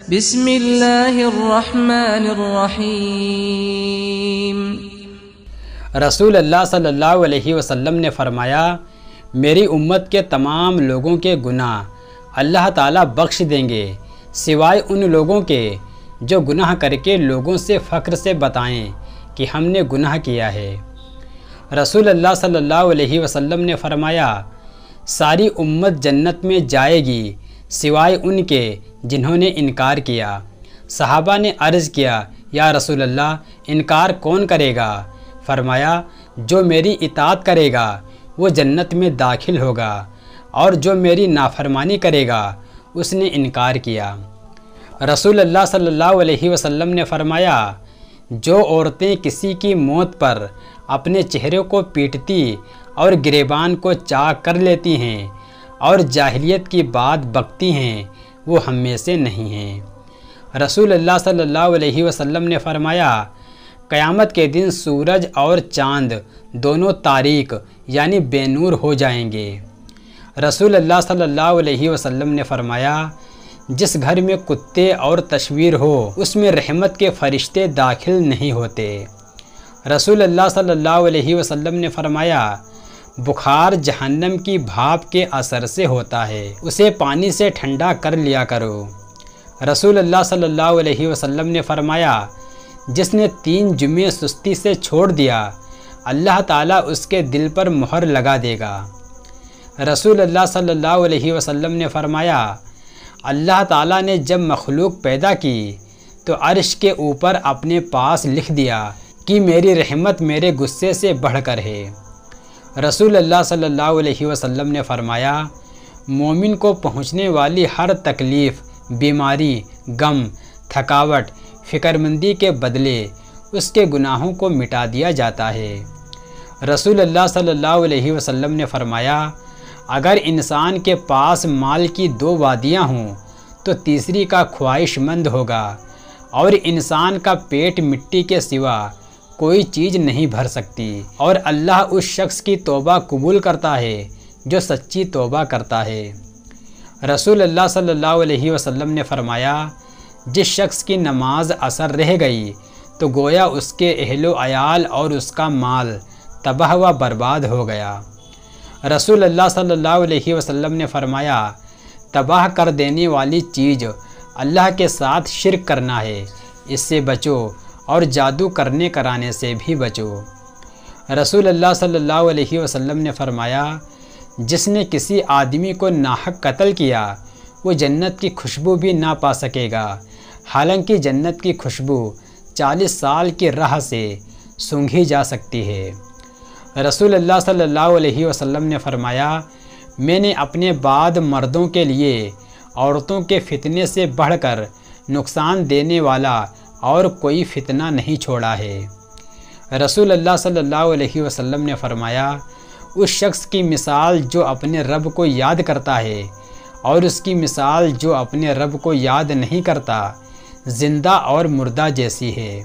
بسم اللہ الرحمن الرحیم۔ رسول اللہ صلی اللہ علیہ وسلم نے فرمایا، میری امت کے تمام لوگوں کے گناہ اللہ تعالیٰ بخش دیں گے سوائے ان لوگوں کے جو گناہ کر کے لوگوں سے فخر سے بتائیں کہ ہم نے گناہ کیا ہے۔ رسول اللہ صلی اللہ علیہ وسلم نے فرمایا، ساری امت جنت میں جائے گی سوائے ان کے جنہوں نے انکار کیا۔ صحابہ نے عرض کیا، یا رسول اللہ انکار کون کرے گا؟ فرمایا، جو میری اطاعت کرے گا وہ جنت میں داخل ہوگا، اور جو میری نافرمانی کرے گا اس نے انکار کیا۔ رسول اللہ صلی اللہ علیہ وسلم نے فرمایا، جو عورتیں کسی کی موت پر اپنے چہرے کو پیٹتی اور گریبان کو چاک کر لیتی ہیں اور جاہلیت کی بات بکتی ہیں وہ ہم میں سے نہیں ہیں۔ رسول اللہ صلی اللہ علیہ وسلم نے فرمایا، قیامت کے دن سورج اور چاند دونوں تاریک یعنی بے نور ہو جائیں گے۔ رسول اللہ صلی اللہ علیہ وسلم نے فرمایا، جس گھر میں کتے اور تصویر ہو اس میں رحمت کے فرشتے داخل نہیں ہوتے۔ رسول اللہ صلی اللہ علیہ وسلم نے فرمایا، بخار جہنم کی بھاپ کے اثر سے ہوتا ہے، اسے پانی سے ٹھنڈا کر لیا کرو۔ رسول اللہ صلی اللہ علیہ وسلم نے فرمایا، جس نے 3 جمعے سستی سے چھوڑ دیا اللہ تعالیٰ اس کے دل پر مہر لگا دے گا۔ رسول اللہ صلی اللہ علیہ وسلم نے فرمایا، اللہ تعالیٰ نے جب مخلوق پیدا کی تو عرش کے اوپر اپنے پاس لکھ دیا کہ میری رحمت میرے غصے سے بڑھ کر ہے۔ رسول اللہ صلی اللہ علیہ وسلم نے فرمایا، مومن کو پہنچنے والی ہر تکلیف، بیماری، غم، تھکاوٹ، فکر مندی کے بدلے اس کے گناہوں کو مٹا دیا جاتا ہے۔ رسول اللہ صلی اللہ علیہ وسلم نے فرمایا، اگر انسان کے پاس مال کی 2 وادیاں ہوں تو تیسری کا خواہش مند ہوگا، اور انسان کا پیٹ مٹی کے سوا کوئی چیز نہیں بھر سکتی، اور اللہ اس شخص کی توبہ قبول کرتا ہے جو سچی توبہ کرتا ہے۔ رسول اللہ صلی اللہ علیہ وسلم نے فرمایا، جس شخص کی نماز اثر رہ گئی تو گویا اس کے اہل و عیال اور اس کا مال تباہ و برباد ہو گیا۔ رسول اللہ صلی اللہ علیہ وسلم نے فرمایا، تباہ کر دینے والی چیز اللہ کے ساتھ شرک کرنا ہے، اس سے بچو، اور جادو کرنے کرانے سے بھی بچو۔ رسول اللہ صلی اللہ علیہ وسلم نے فرمایا، جس نے کسی آدمی کو ناحق قتل کیا وہ جنت کی خوشبو بھی نہ پا سکے گا، حالانکہ جنت کی خوشبو 40 سال کی راہ سے سونگھی جا سکتی ہے۔ رسول اللہ صلی اللہ علیہ وسلم نے فرمایا، میں نے اپنے بعد مردوں کے لیے عورتوں کے فتنے سے بڑھ کر نقصان دینے والا اور کوئی فتنہ نہیں چھوڑا ہے۔ رسول اللہ صلی اللہ علیہ وسلم نے فرمایا، اس شخص کی مثال جو اپنے رب کو یاد کرتا ہے اور اس کی مثال جو اپنے رب کو یاد نہیں کرتا زندہ اور مردہ جیسی ہے۔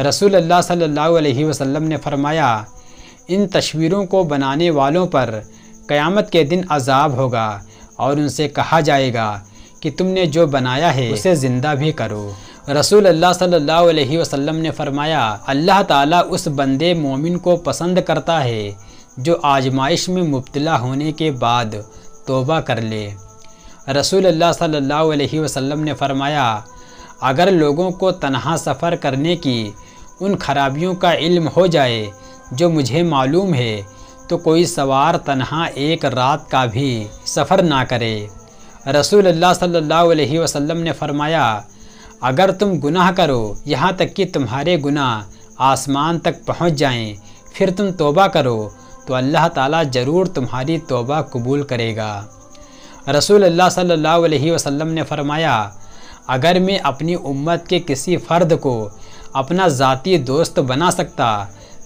رسول اللہ صلی اللہ علیہ وسلم نے فرمایا، ان تصویروں کو بنانے والوں پر قیامت کے دن عذاب ہوگا، اور ان سے کہا جائے گا کہ تم نے جو بنایا ہے اسے زندہ بھی کرو۔ رسول اللہ صلی اللہ علیہ وسلم نے فرمایا، اللہ تعالیٰ اس بندے مومن کو پسند کرتا ہے جو آزمائش میں مبتلا ہونے کے بعد توبہ کر لے۔ رسول اللہ صلی اللہ علیہ وسلم نے فرمایا، اگر لوگوں کو تنہا سفر کرنے کی ان خرابیوں کا علم ہو جائے جو مجھے معلوم ہے تو کوئی سوار تنہا 1 رات کا بھی سفر نہ کرے۔ رسول اللہ صلی اللہ علیہ وسلم نے فرمایا، اگر تم گناہ کرو یہاں تک کہ تمہارے گناہ آسمان تک پہنچ جائیں، پھر تم توبہ کرو تو اللہ تعالیٰ ضرور تمہاری توبہ قبول کرے گا۔ رسول اللہ صلی اللہ علیہ وسلم نے فرمایا، اگر میں اپنی امت کے کسی فرد کو اپنا ذاتی دوست بنا سکتا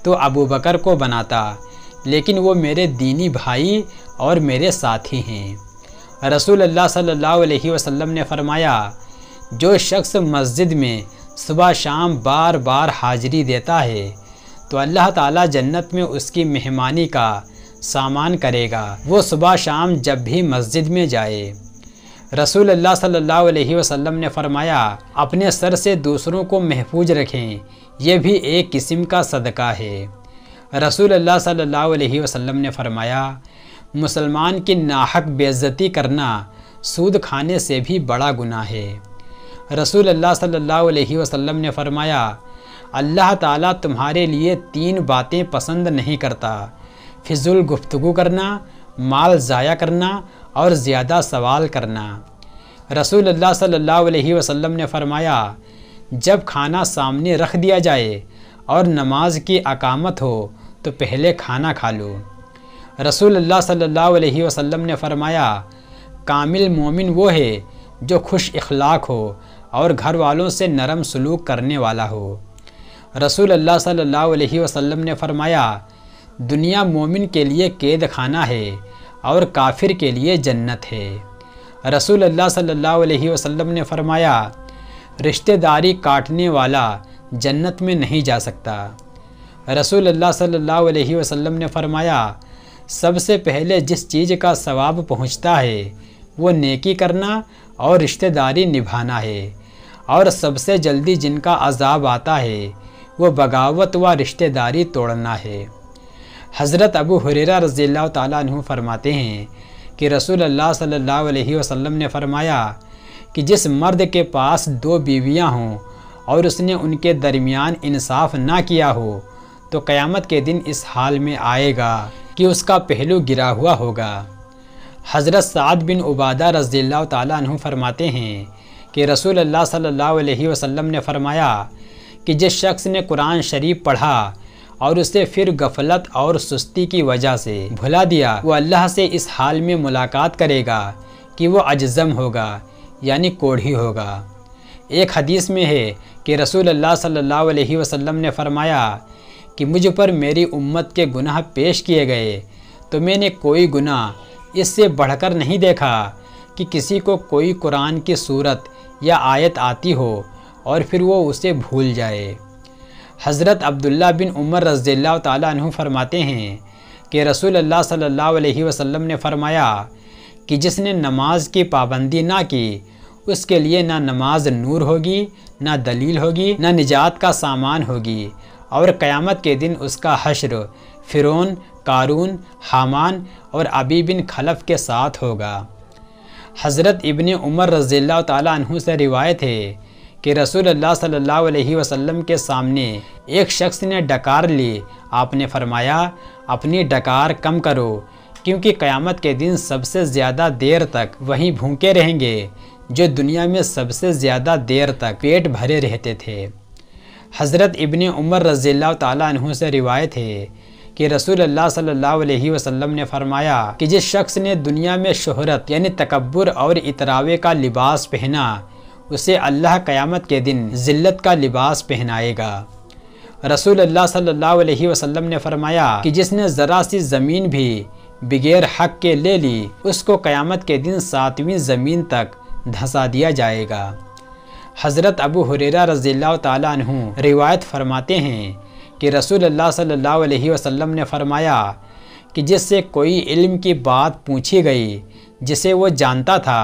تو ابوبکر کو بناتا، لیکن وہ میرے دینی بھائی اور میرے ساتھی ہیں۔ رسول اللہ صلی اللہ علیہ وسلم نے فرمایا، جو شخص مسجد میں صبح شام بار بار حاضری دیتا ہے تو اللہ تعالیٰ جنت میں اس کی مہمانی کا سامان کرے گا، وہ صبح شام جب بھی مسجد میں جائے۔ رسول اللہ صلی اللہ علیہ وسلم نے فرمایا اپنے سر سے دوسروں کو محفوظ رکھیں، یہ بھی ایک قسم کا صدقہ ہے۔ رسول اللہ صلی اللہ علیہ وسلم نے فرمایا مسلمان کی ناحق بے عزتی کرنا سود کھانے سے بھی بڑا گناہ ہے۔ رسول اللہ صلی اللہ علیہ وسلم نے فرمایا اللہ تعالیٰ تمہارے لیے 3 باتیں پسند نہیں کرتا، فضول گفتگو کرنا، مال ضائع کرنا اور زیادہ سوال کرنا۔ رسول اللہ صلی اللہ علیہ وسلم نے فرمایا جب کھانا سامنے رکھ دیا جائے اور نماز کی اقامت ہو تو پہلے کھانا کھا لو۔ رسول اللہ صلی اللہ علیہ وسلم نے فرمایا کامل مومن وہ ہے جو خوش اخلاق ہو اور گھر والوں سے نرم سلوک کرنے والا ہو۔ رسول اللہ صلی اللہ علیہ وسلم نے فرمایا دنیا مومن کے لیے قید خانہ ہے اور کافر کے لیے جنت ہے۔ رسول اللہ صلی اللہ علیہ وسلم نے فرمایا رشتہ داری کاٹنے والا جنت میں نہیں جا سکتا۔ رسول اللہ صلی اللہ علیہ وسلم نے فرمایا سب سے پہلے جس چیز کا ثواب پہنچتا ہے وہ نیکی کرنا اور رشتہ داری نبھانا ہے، اور سب سے جلدی جن کا عذاب آتا ہے وہ بغاوت و رشتہ داری توڑنا ہے۔ حضرت ابو ہریرہ رضی اللہ تعالیٰ عنہ فرماتے ہیں کہ رسول اللہ صلی اللہ علیہ وسلم نے فرمایا کہ جس مرد کے پاس 2 بیویاں ہوں اور اس نے ان کے درمیان انصاف نہ کیا ہو تو قیامت کے دن اس حال میں آئے گا کہ اس کا پہلو گرا ہوا ہوگا۔ حضرت سعد بن عبادہ رضی اللہ تعالیٰ عنہ فرماتے ہیں کہ رسول اللہ صلی اللہ علیہ وسلم نے فرمایا کہ جس شخص نے قرآن شریف پڑھا اور اسے پھر غفلت اور سستی کی وجہ سے بھلا دیا وہ اللہ سے اس حال میں ملاقات کرے گا کہ وہ اجزم ہوگا یعنی کوڑھی ہوگا۔ ایک حدیث میں ہے کہ رسول اللہ صلی اللہ علیہ وسلم نے فرمایا کہ مجھ پر میری امت کے گناہ پیش کیے گئے تو میں نے کوئی گناہ اس سے بڑھ کر نہیں دیکھا کہ کسی کو کوئی قرآن کی صورت یا آیت آتی ہو اور پھر وہ اسے بھول جائے۔ حضرت عبداللہ بن عمر رضی اللہ تعالیٰ عنہ فرماتے ہیں کہ رسول اللہ صلی اللہ علیہ وسلم نے فرمایا کہ جس نے نماز کی پابندی نہ کی اس کے لیے نہ نماز نور ہوگی، نہ دلیل ہوگی، نہ نجات کا سامان ہوگی، اور قیامت کے دن اس کا حشر فرعون، قارون، حامان اور ابی بن خلف کے ساتھ ہوگا۔ حضرت ابن عمر رضی اللہ تعالیٰ عنہ سے روایت ہے کہ رسول اللہ صلی اللہ علیہ وسلم کے سامنے ایک شخص نے ڈکار لی، آپ نے فرمایا اپنی ڈکار کم کرو کیونکہ قیامت کے دن سب سے زیادہ دیر تک وہیں بھوکے رہیں گے جو دنیا میں سب سے زیادہ دیر تک پیٹ بھرے رہتے تھے۔ حضرت ابن عمر رضی اللہ تعالیٰ عنہ سے روایت ہے کہ رسول اللہ صلی اللہ علیہ وسلم نے فرمایا کہ جس شخص نے دنیا میں شہرت یعنی تکبر اور اتراوے کا لباس پہنا اسے اللہ قیامت کے دن ذلت کا لباس پہنائے گا۔ رسول اللہ صلی اللہ علیہ وسلم نے فرمایا کہ جس نے ذرا سی زمین بھی بغیر حق کے لے لی اس کو قیامت کے دن 7ویں زمین تک دھسا دیا جائے گا۔ حضرت ابو ہریرہ رضی اللہ تعالیٰ عنہ روایت فرماتے ہیں کہ رسول اللہ صلی اللہ علیہ وسلم نے فرمایا کہ جس سے کوئی علم کی بات پوچھی گئی جسے وہ جانتا تھا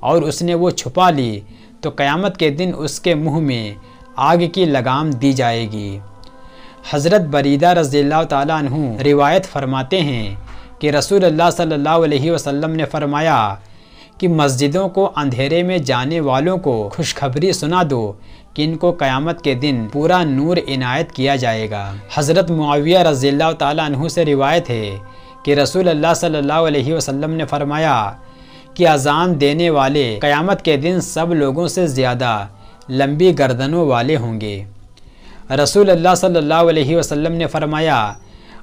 اور اس نے وہ چھپا لی تو قیامت کے دن اس کے منہ میں آگ کی لگام دی جائے گی۔ حضرت بریدہ رضی اللہ تعالیٰ عنہ روایت فرماتے ہیں کہ رسول اللہ صلی اللہ علیہ وسلم نے فرمایا کہ مسجدوں کو اندھیرے میں جانے والوں کو خوشخبری سنا دو کہ ان کو قیامت کے دن پورا نور عنایت کیا جائے گا۔ حضرت معاویہ رضی اللہ تعالیٰ عنہ سے روایت ہے کہ رسول اللہ صلی اللہ علیہ وسلم نے فرمایا کہ اذان دینے والے قیامت کے دن سب لوگوں سے زیادہ لمبی گردنوں والے ہوں گے۔ رسول اللہ صلی اللہ علیہ وسلم نے فرمایا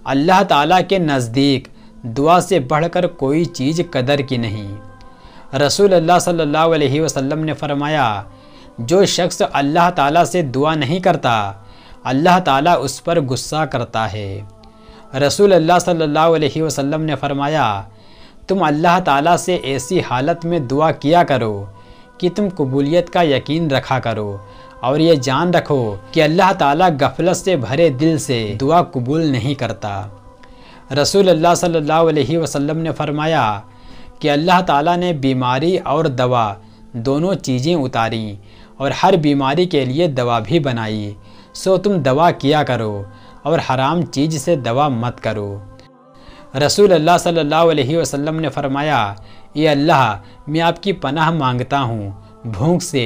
اللہ تعالیٰ کے نزدیک دعا سے بڑھ کر کوئی چیز قدر کی نہیں۔ رسول اللہ صلی اللہ علیہ وسلم نے فرمایا جو شخص اللہ تعالیٰ سے دعا نہیں کرتا اللہ تعالیٰ اس پر غصہ کرتا ہے۔ رسول اللہ صلی اللہ علیہ وسلم نے فرمایا تم اللہ تعالیٰ سے ایسی حالت میں دعا کیا کرو کہ تم قبولیت کا یقین رکھا کرو اور یہ جان رکھو کہ اللہ تعالیٰ غفلت سے بھرے دل سے دعا قبول نہیں کرتا۔ رسول اللہ صلی اللہ علیہ وسلم نے فرمایا کہ اللہ تعالیٰ نے بیماری اور دوا دونوں چیزیں اتاریں اور ہر بیماری کے لیے دوا بھی بنائی، سو تم دوا کیا کرو اور حرام چیز سے دوا مت کرو۔ رسول اللہ صلی اللہ علیہ وسلم نے فرمایا، اے اللہ، میں آپ کی پناہ مانگتا ہوں بھوک سے،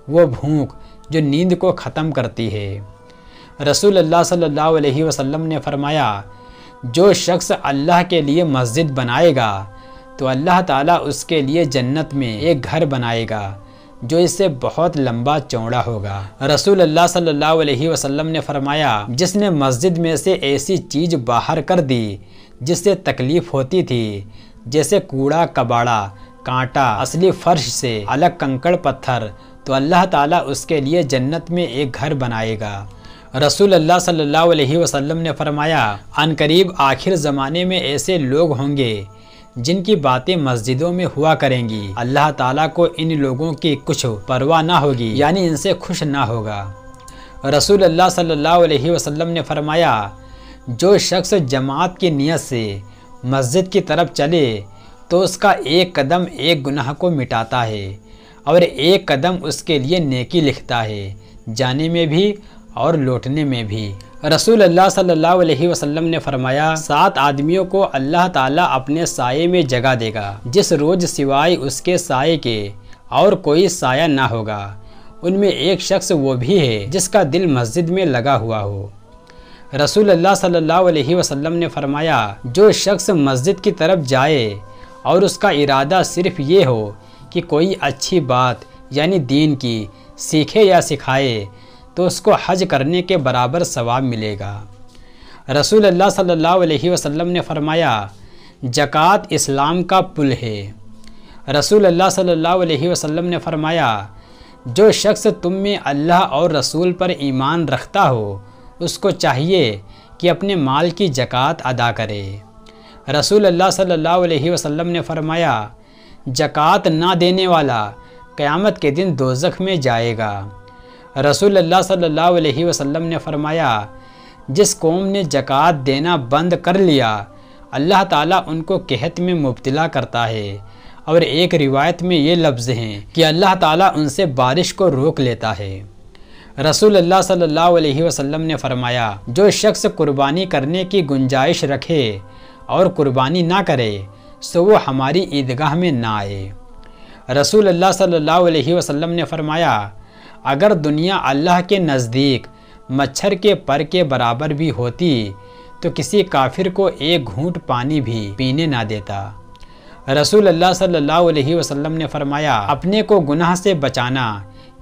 وہ بھوک جو نیند کو ختم کرتی ہے۔ رسول اللہ صلی اللہ علیہ وسلم نے فرمایا، جو شخص اللہ کے لیے مسجد بنائے گا تو اللہ تعالیٰ اس کے لیے جنت میں ایک گھر بنائے گا جو اس سے بہت لمبا چوڑا ہوگا۔ رسول اللہ صلی اللہ علیہ وسلم نے فرمایا، جس نے مسجد میں سے ایسی چیز باہر کر دی جس سے تکلیف ہوتی تھی، جیسے کوڑا کباڑا، کانٹا، اصلی فرش سے الگ کنکڑ پتھر، تو اللہ تعالیٰ اس کے لیے جنت میں ایک گھر بنائے گا۔ رسول اللہ صلی اللہ علیہ وسلم نے فرمایا، عن قریب آخر زمانے میں ایسے لوگ ہوں گے جن کی باتیں مسجدوں میں ہوا کریں گی، اللہ تعالیٰ کو ان لوگوں کی کچھ پرواہ نہ ہوگی، یعنی ان سے خوش نہ ہوگا۔ رسول اللہ صلی اللہ علیہ وسلم نے فرمایا، جو شخص جماعت کی نیت سے مسجد کی طرف چلے تو اس کا ایک قدم ایک گناہ کو مٹاتا ہے اور ایک قدم اس کے لیے نیکی لکھتا ہے، جانے میں بھی اور لوٹنے میں بھی۔ رسول اللہ صلی اللہ علیہ وسلم نے فرمایا، 7 آدمیوں کو اللہ تعالیٰ اپنے سائے میں جگہ دے گا جس روز سوائے اس کے سائے کے اور کوئی سایہ نہ ہوگا، ان میں ایک شخص وہ بھی ہے جس کا دل مسجد میں لگا ہوا ہو۔ رسول اللہ صلی اللہ علیہ وسلم نے فرمایا، جو شخص مسجد کی طرف جائے اور اس کا ارادہ صرف یہ ہو کہ کوئی اچھی بات یعنی دین کی سیکھے یا سکھائے تو اس کو حج کرنے کے برابر ثواب ملے گا۔ رسول اللہ صلی اللہ علیہ وسلم نے فرمایا، زکوٰۃ اسلام کا پل ہے۔ رسول اللہ صلی اللہ علیہ وسلم نے فرمایا، جو شخص تم میں اللہ اور رسول پر ایمان رکھتا ہو اس کو چاہیے کہ اپنے مال کی زکوٰۃ ادا کرے۔ رسول اللہ صلی اللہ علیہ وسلم نے فرمایا، زکوٰۃ نہ دینے والا قیامت کے دن دوزخ میں جائے گا۔ رسول اللہ صلی اللہ علیہ وسلم نے فرمایا، جس قوم نے زکوٰۃ دینا بند کر لیا اللہ تعالیٰ ان کو قحط میں مبتلا کرتا ہے، اور ایک روایت میں یہ لفظ ہیں کہ اللہ تعالیٰ ان سے بارش کو روک لیتا ہے۔ رسول اللہ صلی اللہ علیہ وسلم نے فرمایا، جو شخص قربانی کرنے کی گنجائش رکھے اور قربانی نہ کرے سو وہ ہماری عیدگاہ میں نہ آئے۔ رسول اللہ صلی اللہ علیہ وسلم نے فرمایا، اگر دنیا اللہ کے نزدیک مچھر کے پر کے برابر بھی ہوتی تو کسی کافر کو ایک گھونٹ پانی بھی پینے نہ دیتا۔ رسول اللہ صلی اللہ علیہ وسلم نے فرمایا، اپنے کو گناہ سے بچانا،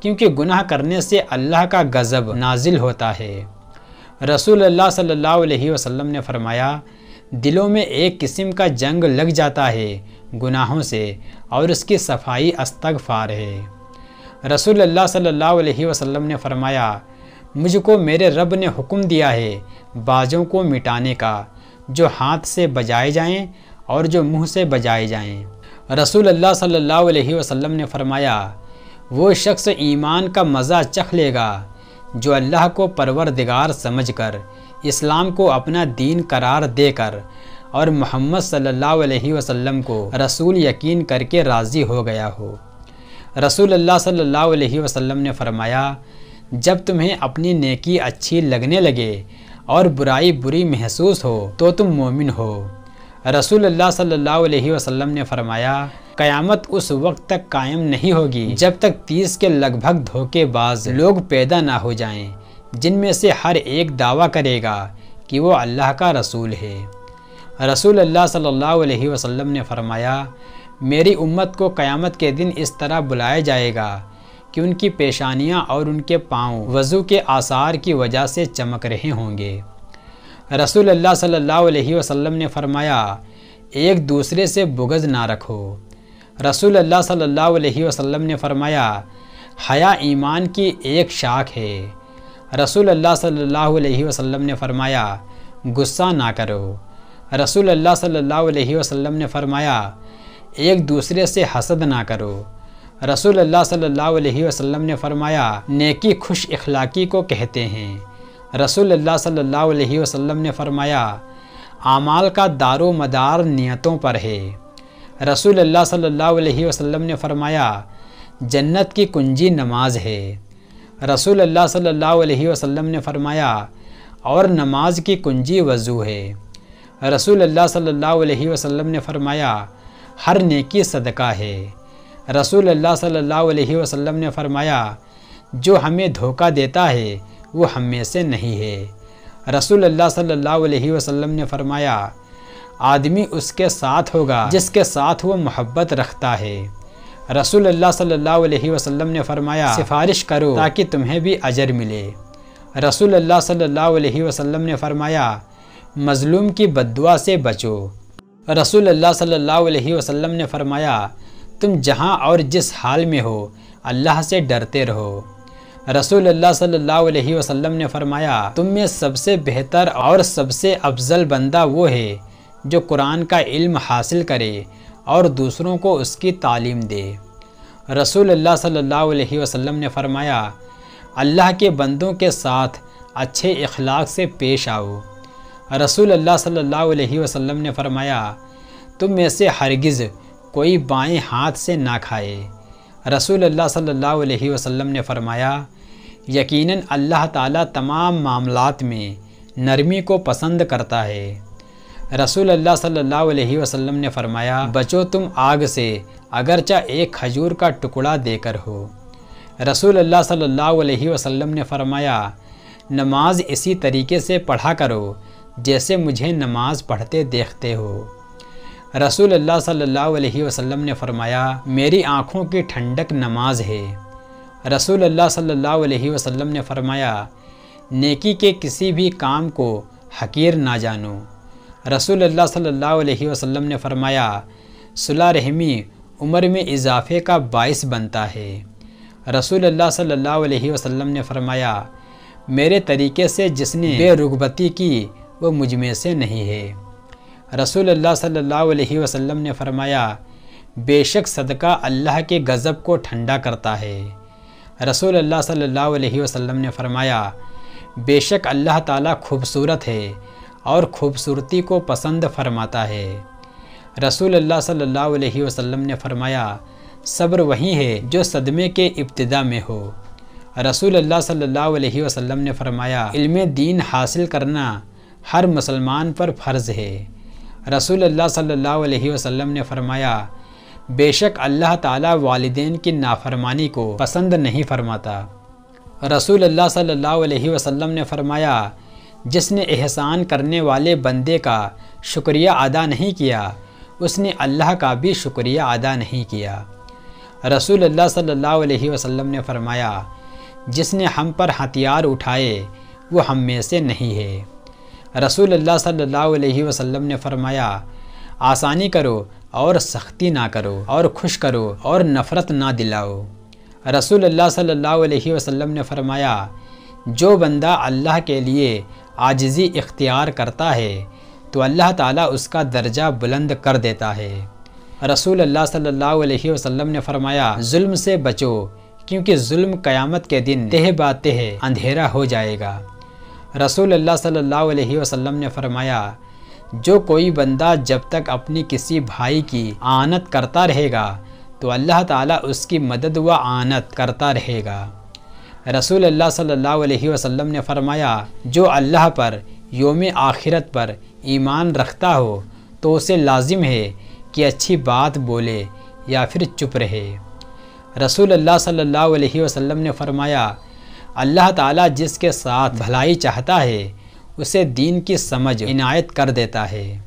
کیونکہ گناہ کرنے سے اللہ کا غضب نازل ہوتا ہے۔ رسول اللہ صلی اللہ علیہ وسلم نے فرمایا، دلوں میں ایک قسم کا جنگ لگ جاتا ہے گناہوں سے، اور اس کی صفائی استغفار ہے۔ رسول اللہ صلی اللہ علیہ وسلم نے فرمایا، مجھ کو میرے رب نے حکم دیا ہے بازوں کو مٹانے کا، جو ہاتھ سے بجائے جائیں اور جو منہ سے بجائے جائیں۔ رسول اللہ صلی اللہ علیہ وسلم نے فرمایا، وہ شخص ایمان کا مزہ چکھ لے گا جو اللہ کو پروردگار سمجھ کر، اسلام کو اپنا دین قرار دے کر اور محمد صلی اللہ علیہ وسلم کو رسول یقین کر کے راضی ہو گیا ہو۔ رسول اللہ صلی اللہ علیہ وسلم نے فرمایا، جب تمہیں اپنی نیکی اچھی لگنے لگے اور برائی بری محسوس ہو تو تم مومن ہو۔ رسول اللہ صلی اللہ علیہ وسلم نے فرمایا، قیامت اس وقت تک قائم نہیں ہوگی جب تک 30 کے لگ بھگ دھوکے باز لوگ پیدا نہ ہو جائیں جن میں سے ہر ایک دعویٰ کرے گا کہ وہ اللہ کا رسول ہے۔ رسول اللہ صلی اللہ علیہ وسلم نے فرمایا، میری امت کو قیامت کے دن اس طرح بلایا جائے گا کہ ان کی پیشانیاں اور ان کے پاؤں وضو کے آثار کی وجہ سے چمک رہے ہوں گے۔ رسول اللہ صلی اللہ علیہ وسلم نے فرمایا، ایک دوسرے سے بغض نہ رکھو۔ رسول اللہ صلی اللہ علیہ وسلم نے فرمایا، حیا ایمان کی ایک شاخ ہے۔ رسول اللہ صلی اللہ علیہ وسلم نے فرمایا، غصہ نہ کرو۔ رسول اللہ صلی اللہ علیہ وسلم نے فرمایا، ایک دوسرے سے حسد نہ کرو۔ رسول اللہ صلی اللہ علیہ وسلم نے فرمایا، نیکی خوش اخلاقی کو کہتے ہیں۔ رسول اللہ صلی اللہ علیہ وسلم نے فرمایا، اعمال کا دار و مدار نیتوں پر ہے۔ رسول اللہ صلی اللہ علیہ وسلم نے فرمایا جنت کی کنجی نماز ہے۔ رسول اللہ صلی اللہ علیہ وسلم نے فرمایا اور نماز کی کنجی وضو ہے۔ رسول اللہ صلی اللہ علیہ وسلم نے فرمایا ہر نیکی صدقہ ہے۔ رسول اللہ صلی اللہ علیہ وسلم نے فرمایا جو ہمیں دھوکہ دیتا ہے وہ ہم میں سے نہیں ہے۔ رسول اللہ صلی اللہ علیہ وسلم نے فرمایا آدمی اس کے ساتھ ہوگا جس کے ساتھ وہ محبت رکھتا ہے۔ رسول اللہ صلی اللہ علیہ وسلم نے فرمایا سفارش کرو تاکہ تمہیں بھی اجر ملے۔ رسول اللہ صلی اللہ علیہ وسلم نے فرمایا مظلوم کی بددعا سے بچو۔ رسول اللہ صلی اللہ علیہ وسلم نے فرمایا تم جہاں اور جس حال میں ہو اللہ سے ڈرتے رہو۔ رسول اللہ صلی اللہ علیہ وسلم نے فرمایا تم میں سب سے بہتر اور سب سے افضل بندہ وہ ہے جو قرآن کا علم حاصل کرے اور دوسروں کو اس کی تعلیم دے۔ رسول اللہ صلی اللہ علیہ وسلم نے فرمایا اللہ کے بندوں کے ساتھ اچھے اخلاق سے پیش آؤ۔ رسول اللہ صلی اللہ علیہ وسلم نے فرمایا تم میں سے ہرگز کوئی بائیں ہاتھ سے نہ کھائے۔ رسول اللہ صلی اللہ علیہ وسلم نے فرمایا یقیناً اللہ تعالیٰ تمام معاملات میں نرمی کو پسند کرتا ہے۔ رسول اللہ صلی اللہ علیہ وسلم نے فرمایا بچو تم آگ سے اگرچہ ایک کھجور کا ٹکڑا دے کر ہو۔ رسول اللہ صلی اللہ علیہ وسلم نے فرمایا نماز اسی طریقے سے پڑھا کرو جیسے مجھے نماز پڑھتے دیکھتے ہو۔ رسول اللہ صلی اللہ علیہ وسلم نے فرمایا میری آنکھوں کی ٹھنڈک نماز ہے۔ رسول اللہ صلی اللہ علیہ وسلم نے فرمایا نیکی کے کسی بھی کام کو حقیر نہ جانو۔ رسول اللہ صلی اللہ علیہ وسلم نے فرمایا صلہ رحمی عمر میں اضافے کا باعث بنتا ہے۔ رسول اللہ صلی اللہ علیہ وسلم نے فرمایا میرے طریقے سے جس نے بے رغبتی کی وہ مجھ میں سے نہیں ہے۔ رسول اللہ صلی اللہ علیہ وسلم نے فرمایا بے شک صدقہ اللہ کے غضب کو ٹھنڈا کرتا ہے۔ رسول اللہ صلی اللہ علیہ وسلم نے فرمایا بے شک اللہ تعالیٰ خوبصورت ہے اور خوبصورتی کو پسند فرماتا ہے۔ رسول اللہ صلی اللہ علیہ وسلم نے فرمایا صبر وہی ہے جو صدمے کے ابتدا میں ہو۔ رسول اللہ صلی اللہ علیہ وسلم نے فرمایا علم دین حاصل کرنا ہر مسلمان پر فرض ہے۔ رسول اللہ صلی اللہ علیہ وسلم نے فرمایا بے شک اللہ تعالیٰ والدین کی نافرمانی کو پسند نہیں فرماتا۔ رسول اللہ صلی اللہ علیہ وسلم نے فرمایا جس نے احسان کرنے والے بندے کا شکریہ ادا نہیں کیا اس نے اللہ کا بھی شکریہ ادا نہیں کیا۔ رسول اللہ صلی اللہ علیہ وسلم نے فرمایا جس نے ہم پر ہتھیار اٹھائے وہ ہم میں سے نہیں ہے۔ رسول اللہ صلی اللہ علیہ وسلم نے فرمایا آسانی کرو اور سختی نہ کرو اور خوش کرو اور نفرت نہ دلاؤ۔ رسول اللہ صلی اللہ علیہ وسلم نے فرمایا جو بندہ اللہ کے لیے عاجزی اختیار کرتا ہے تو اللہ تعالیٰ اس کا درجہ بلند کر دیتا ہے۔ رسول اللہ صلی اللہ علیہ وسلم نے فرمایا ظلم سے بچو کیونکہ ظلم قیامت کے دن تہ با تہ اندھیرا ہو جائے گا۔ رسول اللہ صلی اللہ علیہ وسلم نے فرمایا جو کوئی بندہ جب تک اپنی کسی بھائی کی اعانت کرتا رہے گا تو اللہ تعالیٰ اس کی مدد و اعانت کرتا رہے گا۔ رسول اللہ صلی اللہ علیہ وسلم نے فرمایا جو اللہ پر یوم آخرت پر ایمان رکھتا ہو تو اسے لازم ہے کہ اچھی بات بولے یا پھر چپ رہے۔ رسول اللہ صلی اللہ علیہ وسلم نے فرمایا اللہ تعالیٰ جس کے ساتھ بھلائی چاہتا ہے اسے دین کی سمجھ عنایت کر دیتا ہے۔